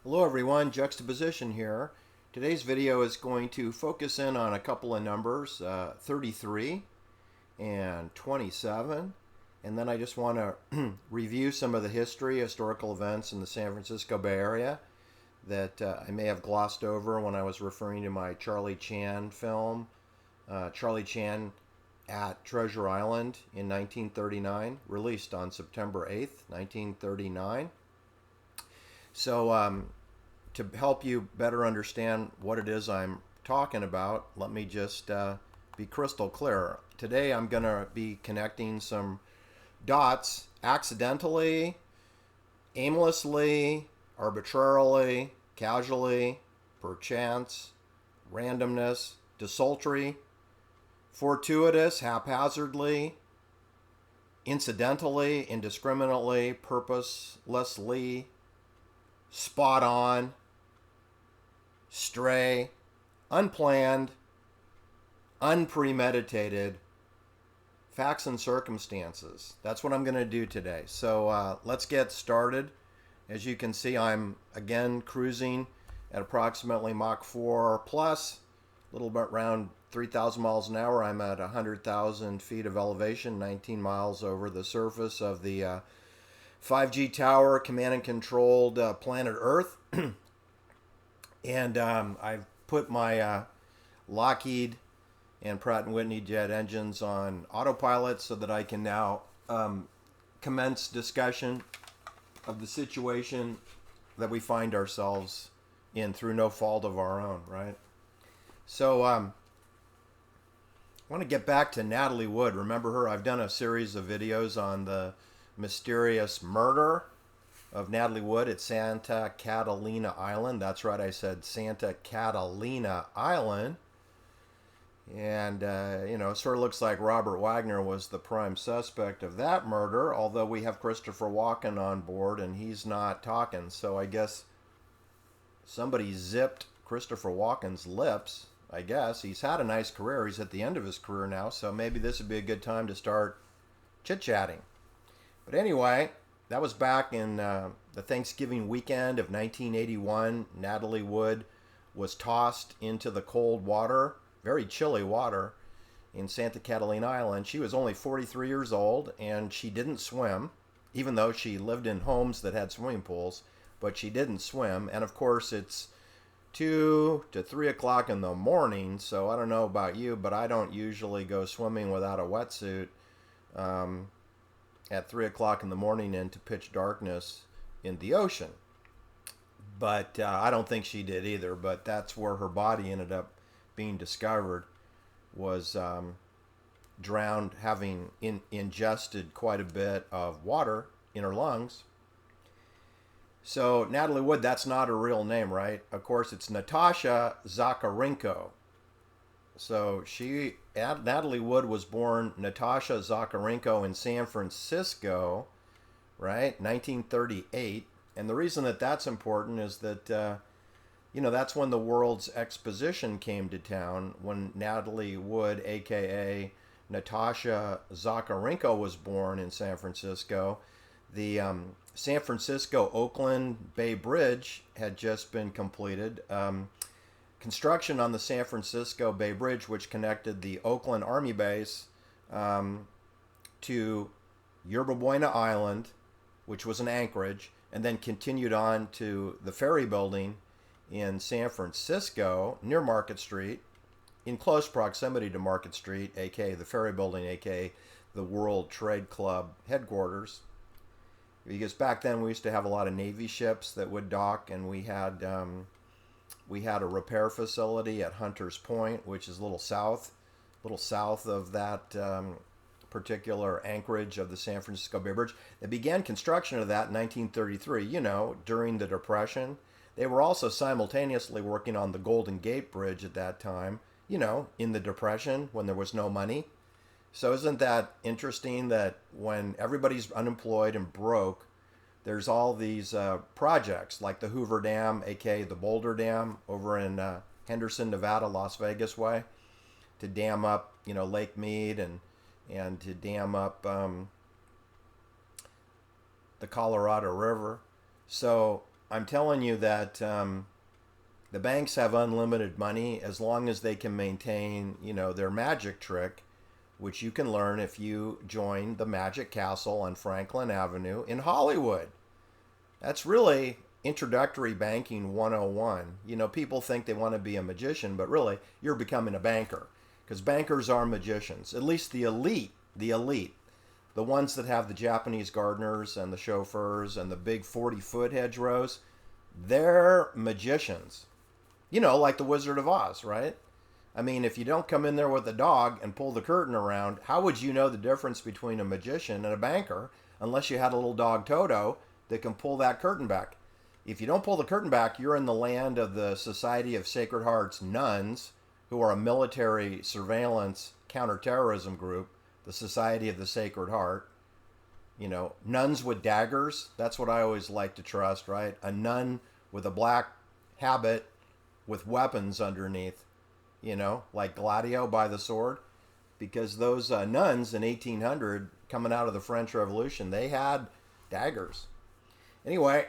Hello everyone, Juxtaposition here. Today's video is going to focus in on a couple of numbers, 33 and 27. And then I just want to review some of the historical events in the San Francisco Bay Area that I may have glossed over when I was referring to my Charlie Chan film, Charlie Chan at Treasure Island in 1939, released on September 8th, 1939. So, to help you better understand what it is I'm talking about, let me just be crystal clear. Today I'm going to be connecting some dots accidentally, aimlessly, arbitrarily, casually, perchance, randomness, desultory, fortuitous, haphazardly, incidentally, indiscriminately, purposelessly, spot on, stray, unplanned, unpremeditated, facts and circumstances. That's what I'm going to do today. So let's get started. As you can see, I'm again cruising at approximately Mach 4 plus, a little bit around 3,000 miles an hour. I'm at 100,000 feet of elevation, 19 miles over the surface of the 5G tower, command and controlled planet Earth. And I've put my Lockheed and Pratt & Whitney jet engines on autopilot so that I can now commence discussion of the situation that we find ourselves in through no fault of our own, right? So I want to get back to Natalie Wood. Remember her? I've done a series of videos on the mysterious murder of Natalie Wood at Santa Catalina Island. That's right, I said Santa Catalina Island. And, it sort of looks like Robert Wagner was the prime suspect of that murder, although we have Christopher Walken on board and he's not talking. So I guess somebody zipped Christopher Walken's lips, I guess. He's had a nice career. He's at the end of his career now, so maybe this would be a good time to start chit-chatting. But anyway, that was back in the Thanksgiving weekend of 1981. Natalie Wood was tossed into the cold water, very chilly water, in Santa Catalina Island. She was only 43 years old, and she didn't swim, even though she lived in homes that had swimming pools, but she didn't swim. And of course, it's 2 to 3 o'clock in the morning, so I don't know about you, but I don't usually go swimming without a wetsuit at 3 o'clock in the morning into pitch darkness in the ocean. But I don't think she did either, but that's where her body ended up being discovered, was drowned, having ingested quite a bit of water in her lungs. So Natalie Wood, that's not her real name, right? Of course, it's Natasha Zacharenko. So Natalie Wood was born Natasha Zacharenko in San Francisco, right, 1938. And the reason that that's important is that, that's when the World's Exposition came to town, when Natalie Wood, a.k.a. Natasha Zacharenko, was born in San Francisco. The San Francisco-Oakland Bay Bridge had just been completed. Construction on the San Francisco Bay Bridge, which connected the Oakland Army Base to Yerba Buena Island, which was an anchorage, and then continued on to the ferry building in San Francisco near Market Street, in close proximity to Market Street, aka the ferry building, aka the World Trade Club headquarters. Because back then we used to have a lot of Navy ships that would dock, and we had a repair facility at Hunters Point, which is a little south of that particular anchorage of the San Francisco Bay Bridge. They began construction of that in 1933, during the Depression. They were also simultaneously working on the Golden Gate Bridge at that time, in the Depression when there was no money. So isn't that interesting that when everybody's unemployed and broke, there's all these projects like the Hoover Dam, aka the Boulder Dam, over in Henderson, Nevada, Las Vegas way, to dam up, Lake Mead and to dam up the Colorado River. So I'm telling you that the banks have unlimited money as long as they can maintain, their magic trick, which you can learn if you join the Magic Castle on Franklin Avenue in Hollywood. That's really introductory banking 101. People think they want to be a magician, but really you're becoming a banker, because bankers are magicians, at least the elite, the ones that have the Japanese gardeners and the chauffeurs and the big 40-foot hedgerows. They're magicians. Like the Wizard of Oz, right? I mean, if you don't come in there with a dog and pull the curtain around, how would you know the difference between a magician and a banker unless you had a little dog Toto that can pull that curtain back? If you don't pull the curtain back, you're in the land of the Society of Sacred Hearts nuns, who are a military surveillance counterterrorism group, the Society of the Sacred Heart. Nuns with daggers, that's what I always like to trust, right? A nun with a black habit with weapons underneath, like Gladio by the sword. Because those nuns in 1800, coming out of the French Revolution, they had daggers. Anyway,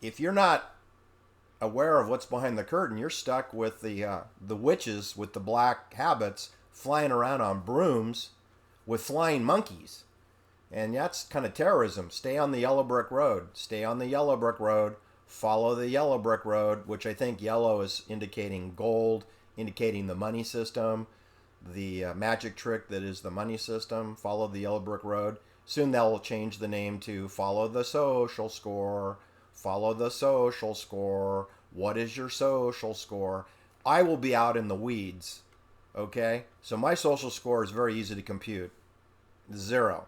if you're not aware of what's behind the curtain, you're stuck with the witches with the black habits flying around on brooms with flying monkeys. And that's kind of terrorism. Stay on the yellow brick road. Stay on the yellow brick road. Follow the yellow brick road, which I think yellow is indicating gold, indicating the money system, the magic trick that is the money system. Follow the yellow brick road. Soon they'll change the name to follow the social score. Follow the social score. What is your social score? I will be out in the weeds. Okay? So my social score is very easy to compute. 0.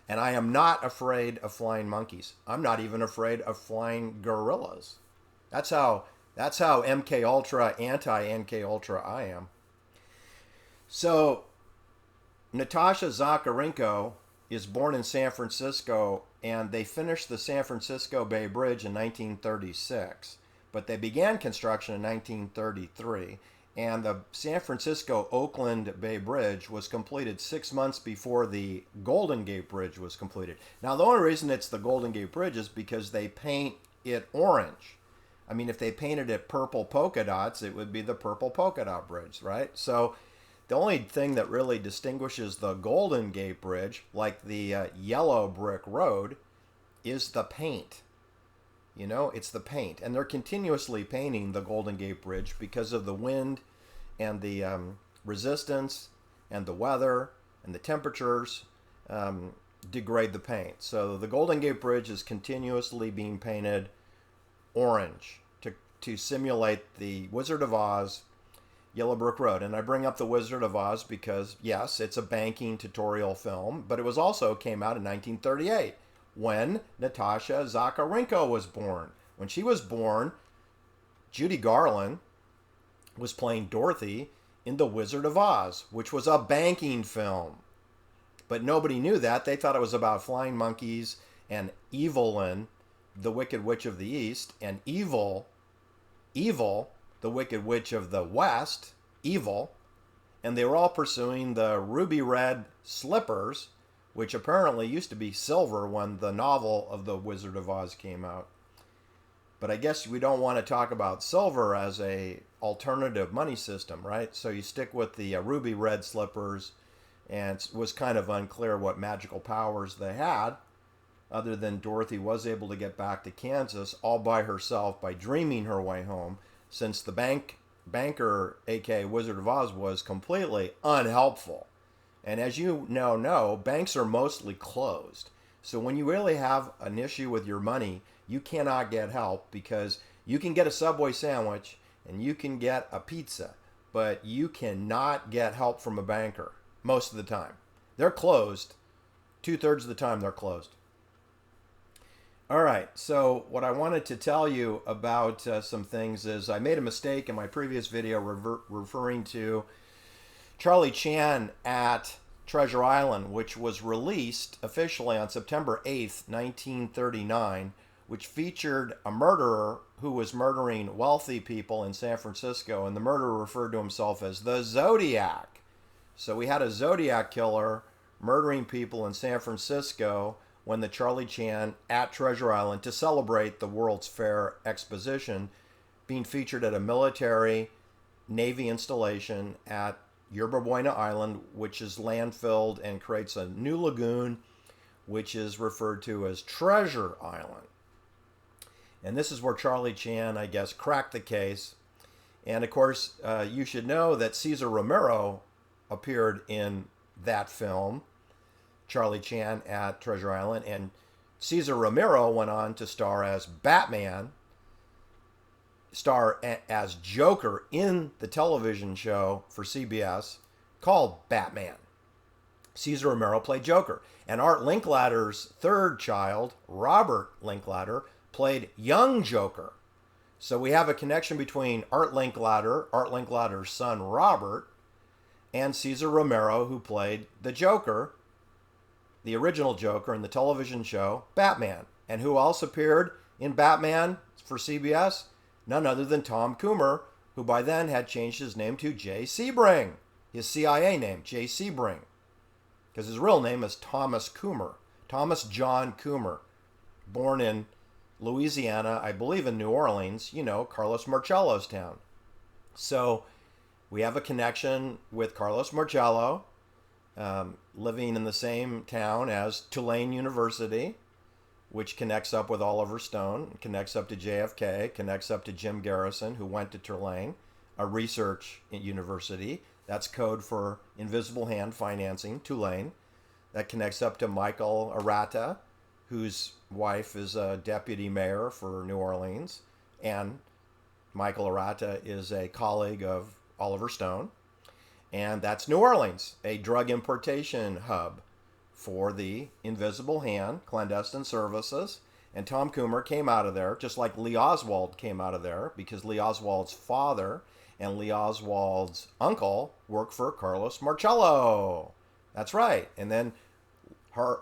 And I am not afraid of flying monkeys. I'm not even afraid of flying gorillas. That's how MK Ultra, anti-MK Ultra I am. So Natasha Zacharenko is born in San Francisco, and they finished the San Francisco Bay Bridge in 1936. But they began construction in 1933. And the San Francisco-Oakland Bay Bridge was completed 6 months before the Golden Gate Bridge was completed. Now, the only reason it's the Golden Gate Bridge is because they paint it orange. I mean, if they painted it purple polka dots, it would be the purple polka dot bridge, right? So the only thing that really distinguishes the Golden Gate Bridge, like the yellow brick road, is the paint. It's the paint. And they're continuously painting the Golden Gate Bridge because of the wind and the resistance and the weather and the temperatures degrade the paint. So the Golden Gate Bridge is continuously being painted orange to simulate the Wizard of Oz Yellow Brick Road. And I bring up the Wizard of Oz because, yes, it's a banking tutorial film, but it was also came out in 1938. When Natasha Zacharenko was born. When she was born, Judy Garland was playing Dorothy in The Wizard of Oz, which was a banking film. But nobody knew that. They thought it was about flying monkeys and Evelyn, the Wicked Witch of the East, and Evil, the Wicked Witch of the West, Evil. And they were all pursuing the ruby red slippers, which apparently used to be silver when the novel of The Wizard of Oz came out. But I guess we don't want to talk about silver as a alternative money system, right? So you stick with the ruby red slippers, and it was kind of unclear what magical powers they had, other than Dorothy was able to get back to Kansas all by herself by dreaming her way home, since the banker, aka Wizard of Oz, was completely unhelpful. And as you now know, banks are mostly closed. So when you really have an issue with your money, you cannot get help, because you can get a Subway sandwich and you can get a pizza, but you cannot get help from a banker most of the time. They're closed. 2/3 of the time they're closed. All right, so what I wanted to tell you about some things is I made a mistake in my previous video referring to Charlie Chan at Treasure Island, which was released officially on September 8th, 1939, which featured a murderer who was murdering wealthy people in San Francisco, and the murderer referred to himself as the Zodiac. So we had a Zodiac killer murdering people in San Francisco when the Charlie Chan at Treasure Island to celebrate the World's Fair exposition being featured at a military Navy installation at Yerba Buena Island, which is landfilled and creates a new lagoon, which is referred to as Treasure Island. And this is where Charlie Chan, I guess, cracked the case. And of course, you should know that Cesar Romero appeared in that film, Charlie Chan at Treasure Island. And Cesar Romero went on to star as Batman, star as Joker in the television show for CBS called Batman. Cesar Romero played Joker. And Art Linklatter's third child, Robert Linklater, played young Joker. So we have a connection between Art Linklatter's son Robert, and Cesar Romero, who played the Joker, the original Joker in the television show Batman. And who else appeared in Batman for CBS? None other than Tom Coomer, who by then had changed his name to Jay Sebring, his CIA name, Jay Sebring, because his real name is Thomas Coomer, Thomas John Coomer, born in Louisiana, I believe in New Orleans, Carlos Marcello's town. So we have a connection with Carlos Marcello, living in the same town as Tulane University, which connects up with Oliver Stone, connects up to JFK, connects up to Jim Garrison, who went to Tulane, a research university. That's code for Invisible Hand Financing, Tulane. That connects up to Michael Arata, whose wife is a deputy mayor for New Orleans. And Michael Arata is a colleague of Oliver Stone. And that's New Orleans, a drug importation hub for the Invisible Hand clandestine services. And Tom Coomer came out of there, just like Lee Oswald came out of there, because Lee Oswald's father and Lee Oswald's uncle worked for Carlos Marcello. That's right. And then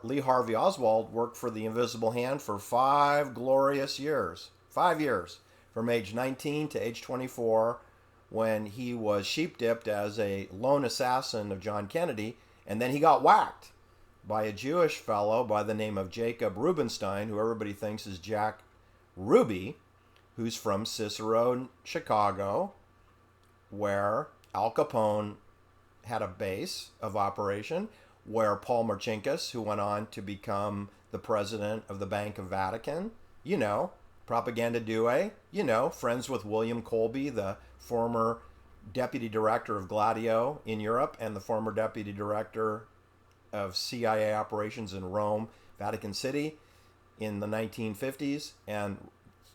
Lee Harvey Oswald worked for the Invisible Hand for 5 glorious years. 5 years. From age 19 to age 24, when he was sheep-dipped as a lone assassin of John Kennedy, and then he got whacked by a Jewish fellow by the name of Jacob Rubenstein, who everybody thinks is Jack Ruby, who's from Cicero, Chicago, where Al Capone had a base of operation, where Paul Marcinkus, who went on to become the president of the Bank of Vatican, propaganda due, friends with William Colby, the former deputy director of Gladio in Europe and the former deputy director of CIA operations in Rome, Vatican City in the 1950s, and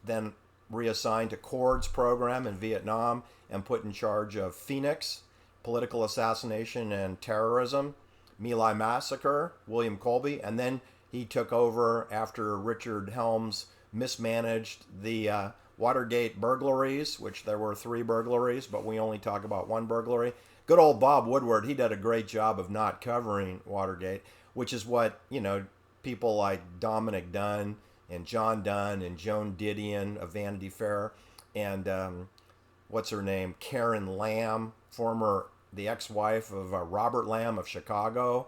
then reassigned to Cord's program in Vietnam and put in charge of Phoenix, political assassination and terrorism, My Lai massacre, William Colby, and then he took over after Richard Helms mismanaged the Watergate burglaries, which there were 3 burglaries, but we only talk about 1 burglary. Good old Bob Woodward, he did a great job of not covering Watergate, which is what, people like Dominic Dunn and John Dunn and Joan Didion of Vanity Fair and what's her name, Karen Lamb, the ex-wife of Robert Lamb of Chicago,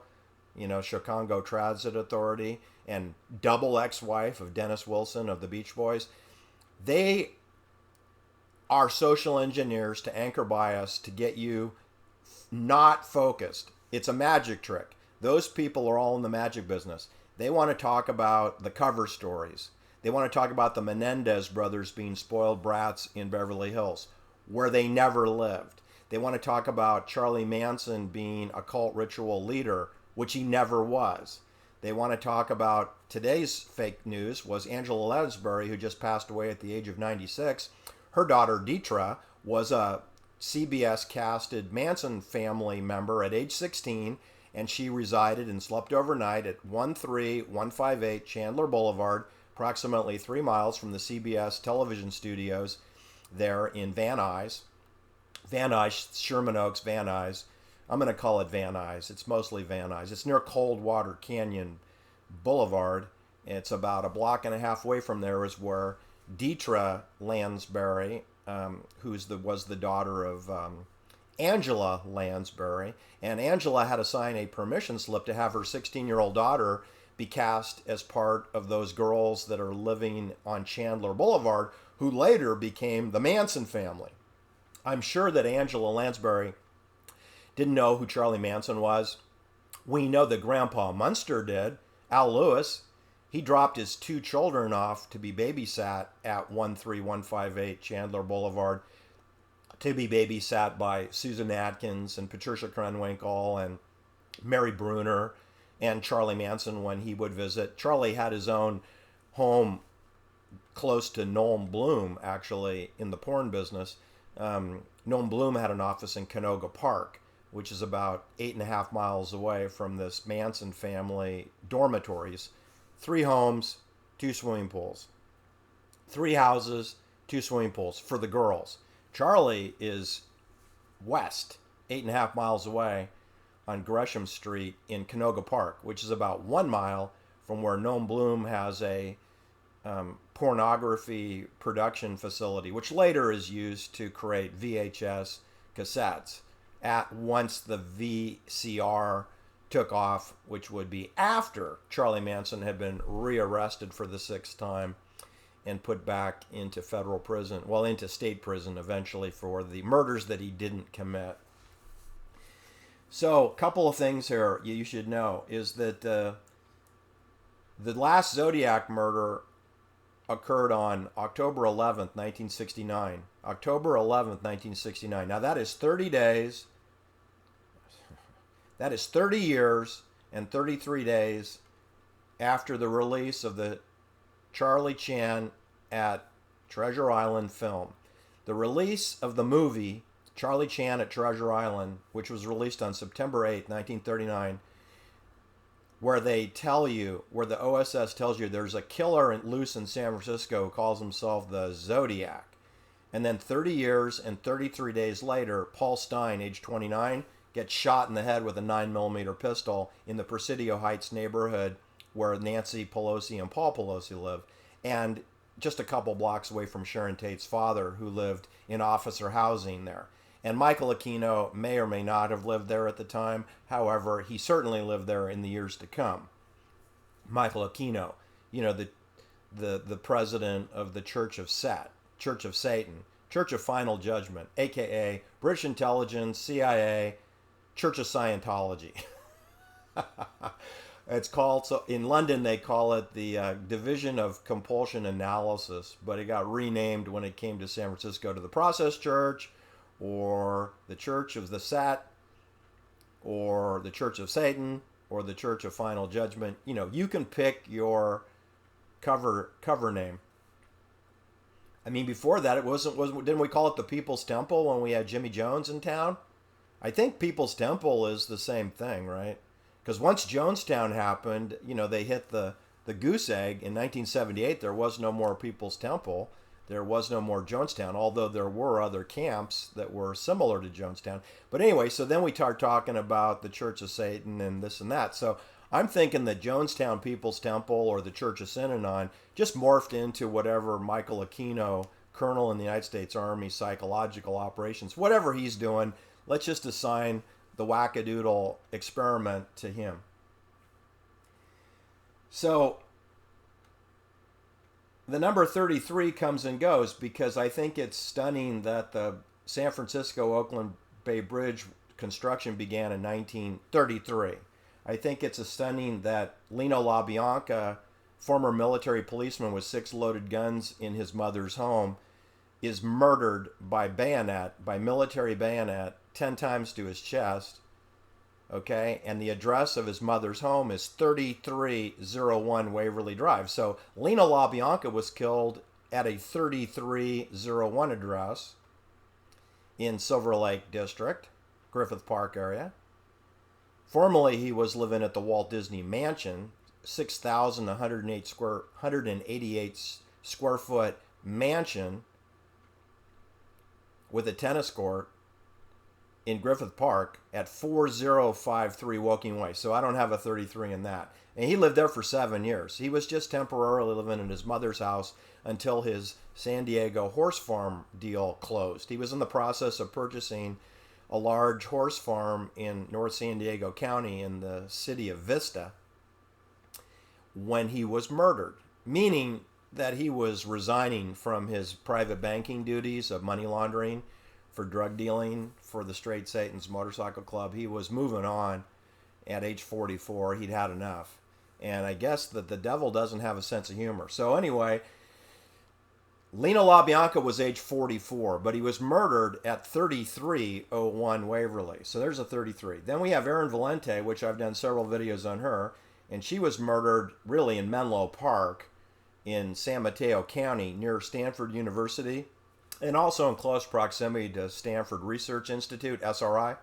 Chicago Transit Authority, and double ex-wife of Dennis Wilson of the Beach Boys. They are social engineers to anchor bias to get you not focused. It's a magic trick. Those people are all in the magic business. They want to talk about the cover stories. They want to talk about the Menendez brothers being spoiled brats in Beverly Hills, where they never lived. They want to talk about Charlie Manson being a cult ritual leader, which he never was. They want to talk about today's fake news was Angela Lansbury, who just passed away at the age of 96. Her daughter, Deetra, was a CBS casted Manson family member at age 16, and she resided and slept overnight at 13158 Chandler Boulevard, approximately 3 miles from the CBS television studios there in Van Nuys, Sherman Oaks, Van Nuys. I'm going to call it Van Nuys. It's mostly Van Nuys. It's near Coldwater Canyon Boulevard. It's about a block and a half away from there is where Deetra Lansbury, was the daughter of Angela Lansbury, and Angela had to sign a permission slip to have her 16-year-old daughter be cast as part of those girls that are living on Chandler Boulevard, who later became the Manson family. I'm sure that Angela Lansbury didn't know who Charlie Manson was. We know that Grandpa Munster did. Al Lewis, he dropped his 2 children off to be babysat at 13158 Chandler Boulevard, to be babysat by Susan Atkins and Patricia Krenwinkel and Mary Bruner and Charlie Manson when he would visit. Charlie had his own home close to Noam Bloom, actually, in the porn business. Noam Bloom had an office in Canoga Park, which is about 8.5 miles away from this Manson family dormitories. 3 homes, 2 swimming pools. 3 houses, 2 swimming pools for the girls. Charlie is west, 8.5 miles away on Gresham Street in Canoga Park, which is about 1 mile from where Noam Bloom has a pornography production facility, which later is used to create VHS cassettes. At once the VCR took off, which would be after Charlie Manson had been rearrested for the 6th time and put back into federal prison, well, into state prison eventually for the murders that he didn't commit. So, a couple of things here you should know is that the last Zodiac murder occurred on October 11th, 1969. October 11th, 1969. Now, that is 30 days. That is 30 years and 33 days after the release of the Charlie Chan at Treasure Island film. The release of the movie Charlie Chan at Treasure Island, which was released on September 8th, 1939, where they tell you, where the OSS tells you there's a killer loose in San Francisco who calls himself the Zodiac. And then 30 years and 33 days later, Paul Stein, age 29, gets shot in the head with a 9mm pistol in the Presidio Heights neighborhood where Nancy Pelosi and Paul Pelosi live, and just a couple blocks away from Sharon Tate's father, who lived in officer housing there. And Michael Aquino may or may not have lived there at the time. However, he certainly lived there in the years to come. Michael Aquino, you know, the president of the Church of Satan, Church of Final Judgment, aka British Intelligence, CIA, Church of Scientology. It's called, so in London they call it the Division of Compulsion Analysis, but it got renamed when it came to San Francisco to the Process Church, or the Church of the Sat, or the Church of Satan, or the Church of Final Judgment. You know, you can pick your cover name. I mean, before that, it wasn't didn't we call it the People's Temple when we had Jimmy Jones in town? I think People's Temple is the same thing, right? Because once Jonestown happened, you know, they hit the goose egg in 1978. There was no more People's Temple. There was no more Jonestown, although there were other camps that were similar to Jonestown. But anyway, so then we start talking about the Church of Satan and this and that. So I'm thinking that Jonestown People's Temple or the Church of Synanon just morphed into whatever Michael Aquino, Colonel in the United States Army Psychological Operations, whatever he's doing, let's just assign the wackadoodle experiment to him. So the number 33 comes and goes because I think it's stunning that the San Francisco-Oakland Bay Bridge construction began in 1933. I think it's stunning that Lino LaBianca, former military policeman with 6 loaded guns in his mother's home, is murdered by bayonet, by military bayonet, 10 times to his chest. Okay, and the address of his mother's home is 3301 Waverly Drive. So Lino LaBianca was killed at a 3301 address in Silver Lake District, Griffith Park area. Formerly, he was living at the Walt Disney Mansion, 188 square foot mansion with a tennis court in Griffith Park at 4053 Woking Way. So I don't have a 33 in that. And he lived there for 7 years. He was just temporarily living in his mother's house until his San Diego horse farm deal closed. He was in the process of purchasing a large horse farm in North San Diego County in the city of Vista. when he was murdered, meaning that he was resigning from his private banking duties of money laundering for drug dealing for the Straight Satan's Motorcycle Club. He was moving on at age 44. He'd had enough. And I guess that the devil doesn't have a sense of humor. So anyway, Lino LaBianca was age 44, but he was murdered at 3301 Waverly. So there's a 33. Then we have Erin Valente, which I've done several videos on her, and she was murdered really in Menlo Park in San Mateo County near Stanford University, and also in close proximity to Stanford Research Institute, SRI.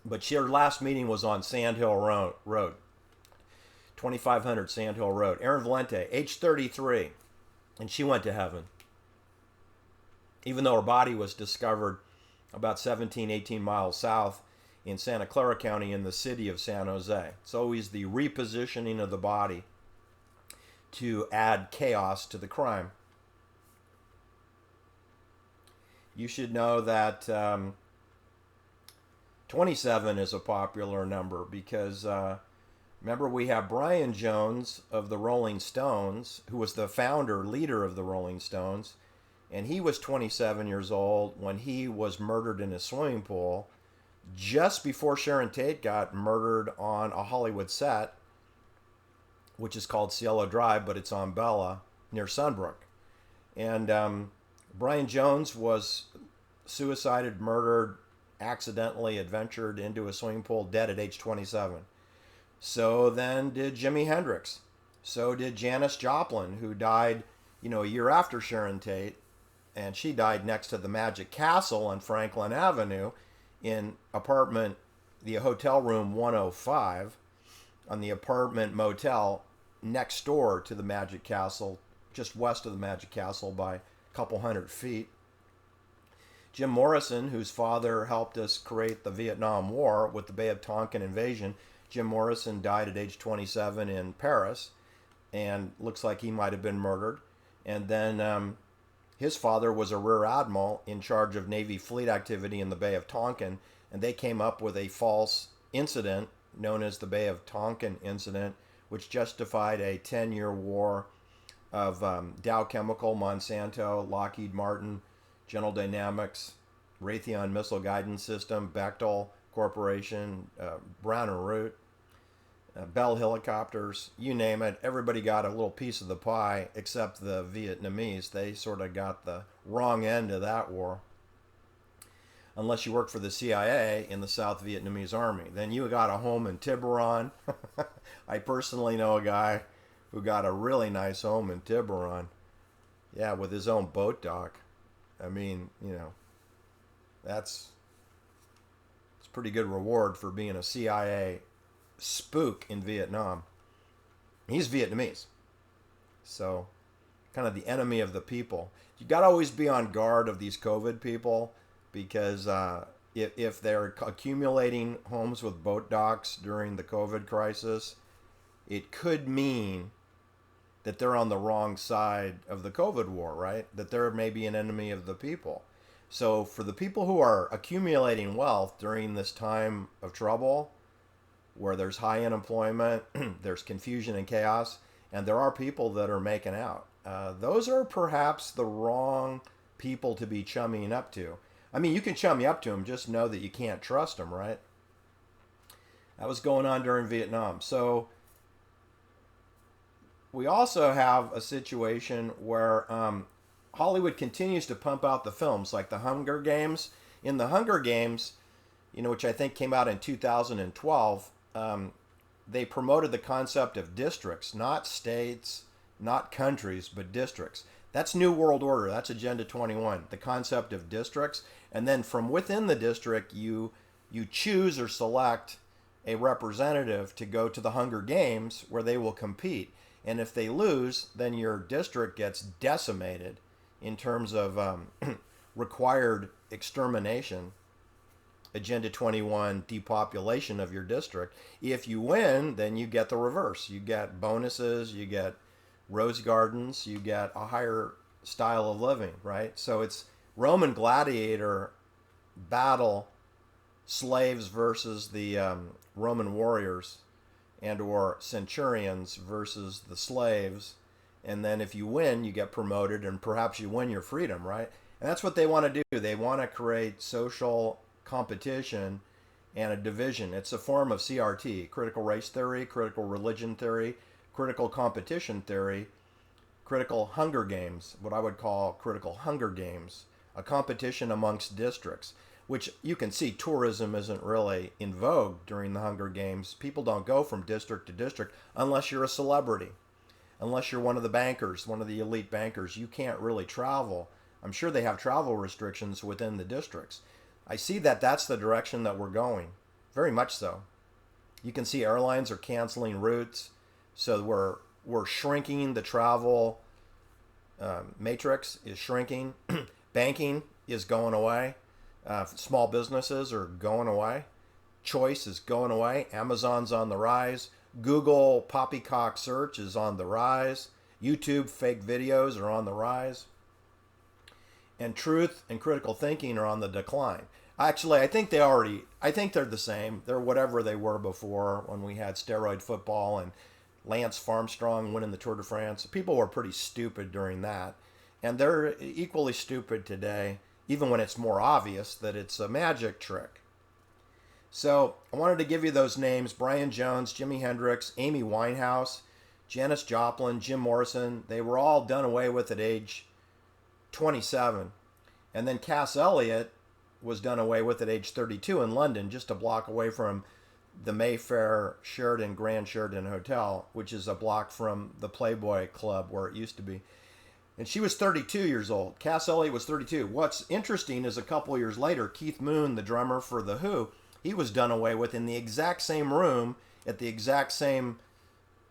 But her last meeting was on Sand Hill Road, 2500 Sand Hill Road. Erin Valente, age 33, and she went to heaven, even though her body was discovered about 17, 18 miles south in Santa Clara County in the city of San Jose. It's always the repositioning of the body to add chaos to the crime. You should know that 27 is a popular number because remember, we have Brian Jones of the Rolling Stones, who was the founder, leader of the Rolling Stones, and he was 27 years old when he was murdered in a swimming pool just before Sharon Tate got murdered on a Hollywood set, which is called Cielo Drive, but it's on Bella near Sunbrook. And Brian Jones was suicided, murdered, accidentally adventured into a swimming pool, dead at age 27. So then did Jimi Hendrix. So did Janis Joplin, who died, a year after Sharon Tate, and she died next to the Magic Castle on Franklin Avenue in the hotel room 105 on the apartment motel next door to the Magic Castle, just west of the Magic Castle by a couple hundred feet. Jim Morrison, whose father helped us create the Vietnam War with the Bay of Tonkin invasion, Jim Morrison died at age 27 in Paris, and looks like he might have been murdered. And then his father was a rear admiral in charge of Navy fleet activity in the Bay of Tonkin, and they came up with a false incident known as the Bay of Tonkin incident, which justified a 10-year war of Dow Chemical, Monsanto, Lockheed Martin, General Dynamics, Raytheon Missile Guidance System, Bechtel Corporation, Brown and Root, Bell Helicopters, you name it. Everybody got a little piece of the pie except the Vietnamese. They sort of got the wrong end of that war. Unless you worked for the CIA in the South Vietnamese Army. Then you got a home in Tiburon. I personally know a guy who got a really nice home in Tiburon. Yeah, with his own boat dock. I mean, it's pretty good reward for being a CIA spook in Vietnam. He's Vietnamese. So, kind of the enemy of the people. You got to always be on guard of these COVID people, because if they're accumulating homes with boat docks during the COVID crisis, it could mean that they're on the wrong side of the COVID war, right? That they're maybe an enemy of the people. So for the people who are accumulating wealth during this time of trouble, where there's high unemployment, there's confusion and chaos, and there are people that are making out, those are perhaps the wrong people to be chumming up to. I mean, you can chummy up to them, just know that you can't trust them, right? That was going on during Vietnam. So we also have a situation where Hollywood continues to pump out the films like The Hunger Games. In The Hunger Games, which I think came out in 2012, they promoted the concept of districts, not states, not countries, but districts. That's New World Order. That's Agenda 21, the concept of districts. And then from within the district, you choose or select a representative to go to the Hunger Games where they will compete. And if they lose, then your district gets decimated in terms of required extermination, Agenda 21 depopulation of your district. If you win, then you get the reverse. You get bonuses, you get rose gardens, you get a higher style of living, right? So it's Roman gladiator battle, slaves versus the Roman warriors. and or centurions versus the slaves. And then if you win, you get promoted and perhaps you win your freedom, right? And that's what they want to do. They want to create social competition and a division. It's a form of CRT, critical race theory, critical religion theory, critical competition theory, critical hunger games, what I would call critical hunger games, a competition amongst districts, which you can see tourism isn't really in vogue during the Hunger Games. People don't go from district to district unless you're a celebrity, unless you're one of the bankers, one of the elite bankers. You can't really travel. I'm sure they have travel restrictions within the districts. I see that that's the direction that we're going, very much so. You can see airlines are canceling routes, so we're shrinking. The travel matrix is shrinking. Banking is going away. Small businesses are going away. Choice is going away. Amazon's on the rise. Google Poppycock search is on the rise. YouTube fake videos are on the rise. And truth and critical thinking are on the decline. Actually, I think they're the same. They're whatever they were before when we had steroid football and Lance Armstrong winning the Tour de France. People were pretty stupid during that. And they're equally stupid today, even when it's more obvious that it's a magic trick. So I wanted to give you those names: Brian Jones, Jimi Hendrix, Amy Winehouse, Janis Joplin, Jim Morrison. They were all done away with at age 27. And then Cass Elliot was done away with at age 32 in London, just a block away from the Mayfair Sheraton Grand Sheraton Hotel, which is a block from the Playboy Club where it used to be. And she was 32 years old. Cass Elliot was 32. What's interesting is a couple years later, Keith Moon, the drummer for The Who, he was done away with in the exact same room at the exact same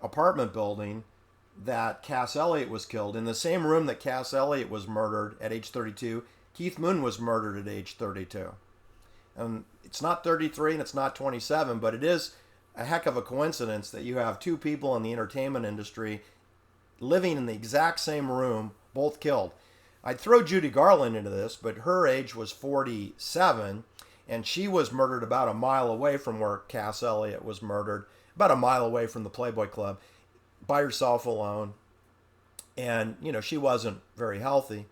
apartment building that Cass Elliot was killed. In the same room that Cass Elliot was murdered at age 32, Keith Moon was murdered at age 32. And it's not 33 and it's not 27, but it is a heck of a coincidence that you have two people in the entertainment industry living in the exact same room, both killed. I'd throw Judy Garland into this, but her age was 47, and she was murdered about a mile away from where Cass Elliot was murdered, about a mile away from the Playboy Club, by herself alone. And, she wasn't very healthy.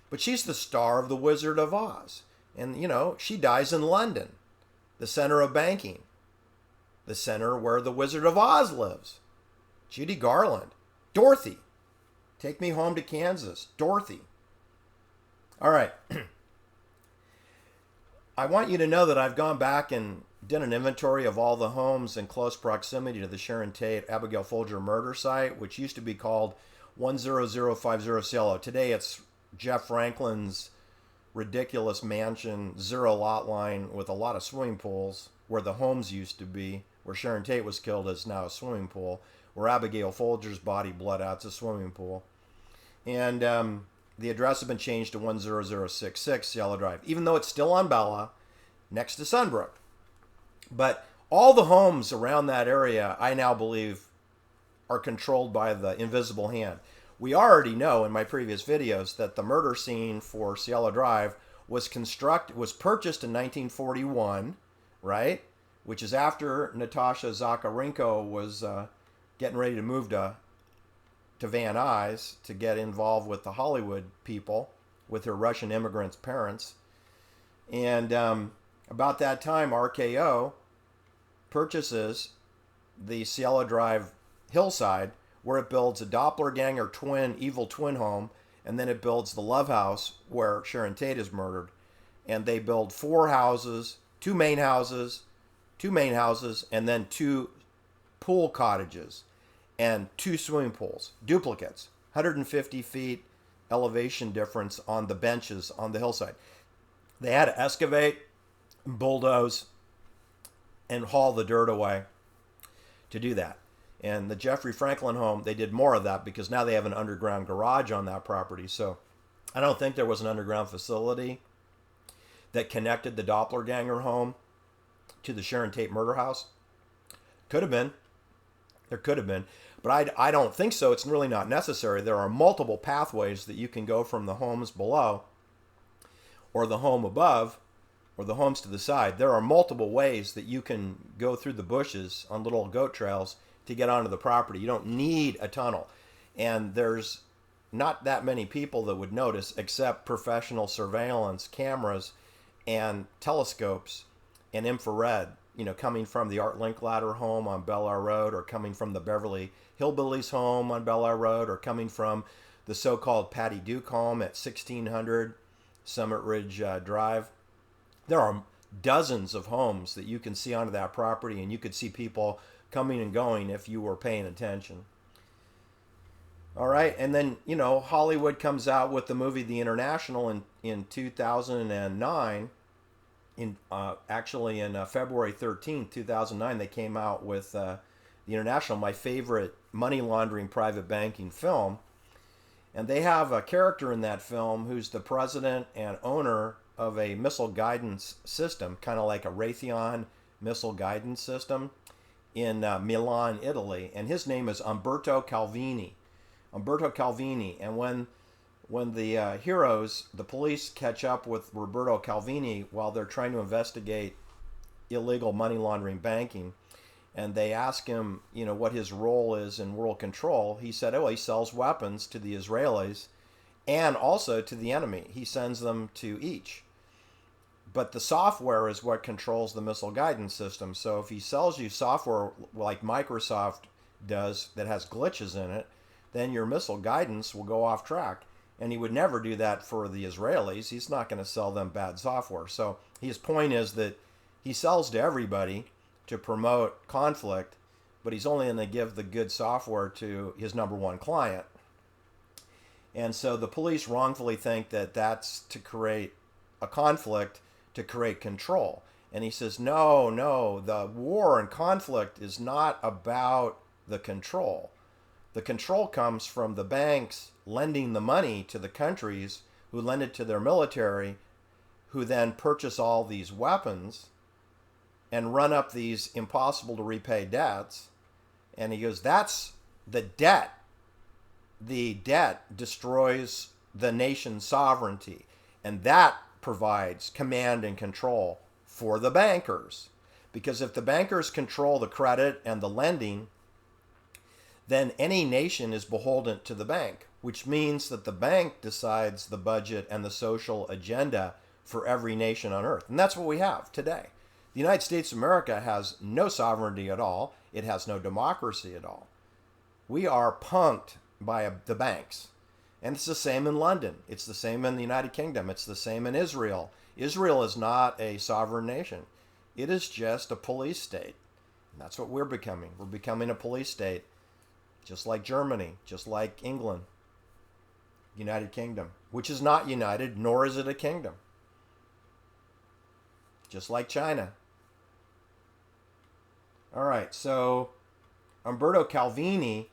But she's the star of The Wizard of Oz. And, she dies in London, the center of banking, the center where the Wizard of Oz lives. Judy Garland. Dorothy. Take Me Home to Kansas. Dorothy. All right. I want you to know that I've gone back and done an inventory of all the homes in close proximity to the Sharon Tate Abigail Folger murder site, which used to be called 10050 Cielo. Today it's Jeff Franklin's ridiculous mansion, zero lot line with a lot of swimming pools, where the homes used to be. Where Sharon Tate was killed is now a swimming pool. Where Abigail Folger's body bled out, it's a swimming pool. And the address has been changed to 10066 Cielo Drive, even though it's still on Bella, next to Sunbrook. But all the homes around that area, I now believe, are controlled by the invisible hand. We already know in my previous videos that the murder scene for Cielo Drive was purchased in 1941, right? Which is after Natasha Zacharenko was getting ready to move to Van Nuys to get involved with the Hollywood people, with her Russian immigrants' parents. And about that time, RKO purchases the Cielo Drive hillside, where it builds a doppelganger evil twin home, and then it builds the Love House where Sharon Tate is murdered. And they build four houses, two main houses, and then two pool cottages and two swimming pools, duplicates, 150 feet elevation difference on the benches on the hillside. They had to excavate, bulldoze, and haul the dirt away to do that. And the Jeffrey Franklin home, they did more of that because now they have an underground garage on that property. So I don't think there was an underground facility that connected the doppelganger home to the Sharon Tate murder house. Could have been. There could have been. But I don't think so. It's really not necessary. There are multiple pathways that you can go from the homes below or the home above or the homes to the side, there are multiple ways that you can go through the bushes on little goat trails to get onto the property. You don't need a tunnel. And there's not that many people that would notice except professional surveillance cameras and telescopes and infrared, coming from the Art Linkletter home on Bel Air Road, or coming from the Beverly Hillbillies home on Bel Air Road, or coming from the so-called Patty Duke home at 1600 Summit Ridge Drive. There are dozens of homes that you can see onto that property, and you could see people coming and going if you were paying attention. All right, and then, Hollywood comes out with the movie The International in 2009. Actually, in February 13th, 2009, they came out with The International, my favorite money laundering private banking film. And they have a character in that film who's the president and owner of a missile guidance system, kind of like a Raytheon missile guidance system in Milan, Italy. And his name is Umberto Calvini. And when the heroes, the police, catch up with Roberto Calvini while they're trying to investigate illegal money laundering banking, and they ask him, what his role is in world control, he said, he sells weapons to the Israelis and also to the enemy. He sends them to each. But the software is what controls the missile guidance system. So if he sells you software like Microsoft does that has glitches in it, then your missile guidance will go off track. And he would never do that for the Israelis. He's not going to sell them bad software. So his point is that he sells to everybody to promote conflict, but he's only going to give the good software to his number one client. And so the police wrongfully think that that's to create a conflict, to create control. And he says, no, the war and conflict is not about the control. The control comes from the banks lending the money to the countries who lend it to their military, who then purchase all these weapons and run up these impossible to repay debts. And he goes, that's the debt. The debt destroys the nation's sovereignty. And that provides command and control for the bankers. Because if the bankers control the credit and the lending, then any nation is beholden to the bank, which means that the bank decides the budget and the social agenda for every nation on earth. And that's what we have today. The United States of America has no sovereignty at all. It has no democracy at all. We are punked by the banks. And it's the same in London. It's the same in the United Kingdom. It's the same in Israel. Israel is not a sovereign nation. It is just a police state. And that's what we're becoming. We're becoming a police state, just like Germany, just like England, United Kingdom, which is not united, nor is it a kingdom. Just like China. All right, so Umberto Calvini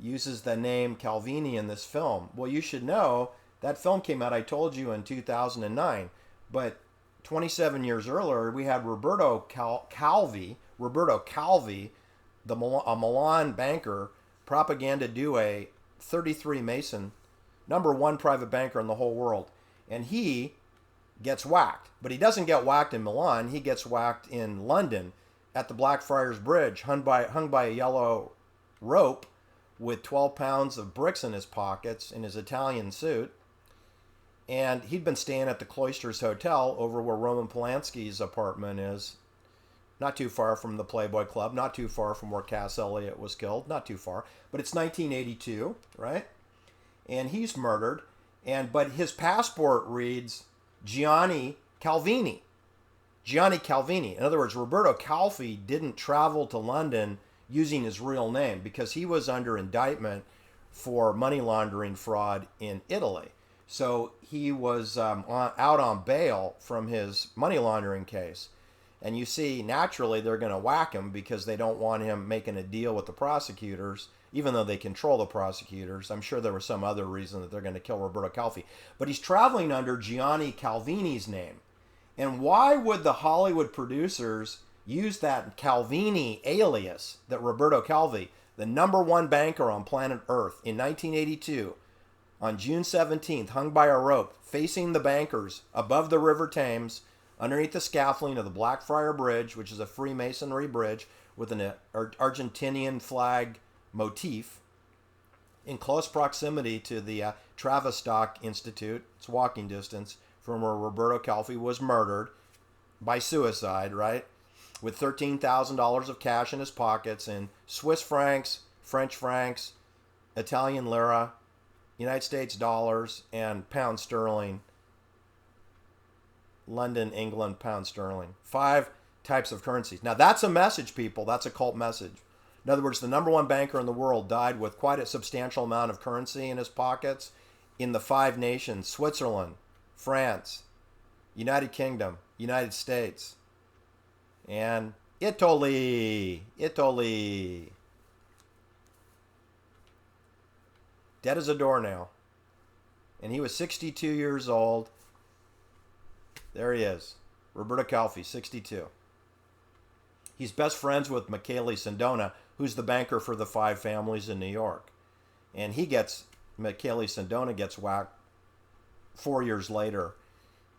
uses the name Calvini in this film. Well, you should know that film came out, I told you, in 2009. But 27 years earlier, we had Roberto Calvi, a Milan banker, propaganda duo, 33 Mason, number one private banker in the whole world. And he gets whacked. But he doesn't get whacked in Milan. He gets whacked in London at the Blackfriars Bridge, hung by a yellow rope with 12 pounds of bricks in his pockets in his Italian suit. And he'd been staying at the Cloisters Hotel over where Roman Polanski's apartment is. Not too far from the Playboy Club, not too far from where Cass Elliot was killed, not too far. But it's 1982, right? And he's murdered. But his passport reads Gianni Calvini. Gianni Calvini. In other words, Roberto Calvi didn't travel to London using his real name because he was under indictment for money laundering fraud in Italy. So he was out on bail from his money laundering case. And you see, naturally, they're going to whack him because they don't want him making a deal with the prosecutors, even though they control the prosecutors. I'm sure there was some other reason that they're going to kill Roberto Calvi. But he's traveling under Gianni Calvini's name. And why would the Hollywood producers use that Calvini alias that Roberto Calvi, the number one banker on planet Earth in 1982, on June 17th, hung by a rope, facing the bankers above the River Thames underneath the scaffolding of the Blackfriar Bridge, which is a Freemasonry bridge with an Argentinian flag motif, in close proximity to the Tavistock Institute. It's walking distance from where Roberto Calvi was murdered by suicide, right? With $13,000 of cash in his pockets in Swiss francs, French francs, Italian lira, United States dollars, and pound sterling. London, England, pound sterling. 5 types of currencies. Now that's a message, people. That's a cult message. In other words, the number one banker in the world died with quite a substantial amount of currency in his pockets in the 5 nations: Switzerland, France, United Kingdom, United States, and Italy. Italy. Dead as a doornail. And he was 62 years old. There he is. Roberto Calvi, 62. He's best friends with Michele Sindona, who's the banker for the 5 families in New York. And Michele Sindona gets whacked 4 years later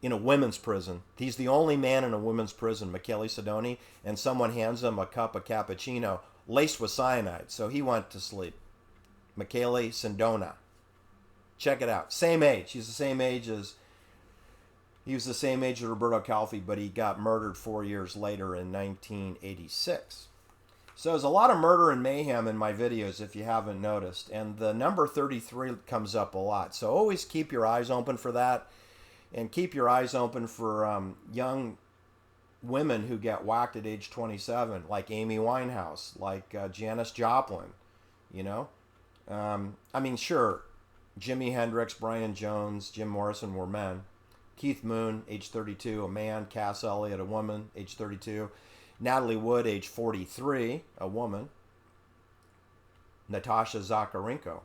in a women's prison. He's the only man in a women's prison, Michele Sindona, and someone hands him a cup of cappuccino laced with cyanide. So he went to sleep. Michele Sindona. Check it out. Same age. He was the same age as Roberto Calvi, but he got murdered 4 years later in 1986. So there's a lot of murder and mayhem in my videos, if you haven't noticed. And the number 33 comes up a lot. So always keep your eyes open for that. And keep your eyes open for young women who get whacked at age 27, like Amy Winehouse, like Janis Joplin, you know. Sure, Jimi Hendrix, Brian Jones, Jim Morrison were men. Keith Moon, age 32, a man. Cass Elliot, a woman, age 32. Natalie Wood, age 43, a woman. Natasha Zacharenko.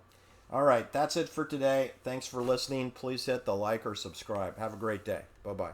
All right, that's it for today. Thanks for listening. Please hit the like or subscribe. Have a great day. Bye-bye.